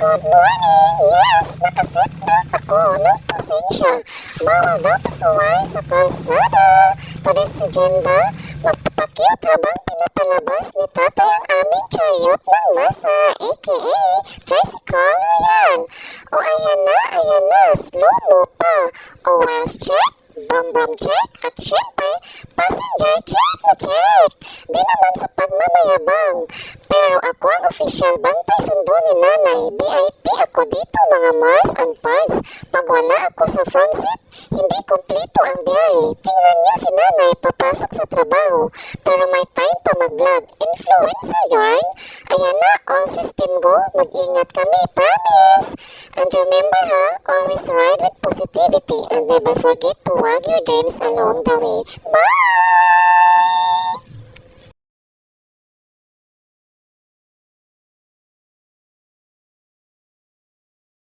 Good morning! Yes, nakaseatbelt ako ng pasensya. Bawal daw pasuway sa kalsada. Today's agenda, magpapakute habang pinapalabas ni tatay ang aming chariot ng masa, aka Tricycle Royal. O ayan na, slow-mo pa. O wheels check, brum-brum check, at syempre, passenger check na check. Di naman sa pagmamayabang. Pero ako ang official bantay sundo ni nanay. VIP ako dito mga Mars and Pars. Pag wala ako sa front seat, hindi kumpleto ang biyahe. Tingnan niyo si nanay papasok sa trabaho. Pero may time pa mag-vlog. Influencer yarn. Ayan na, all system go. Mag-ingat kami, promise. And remember ha, always ride with positivity and never forget to wag your dreams along the way. Bye!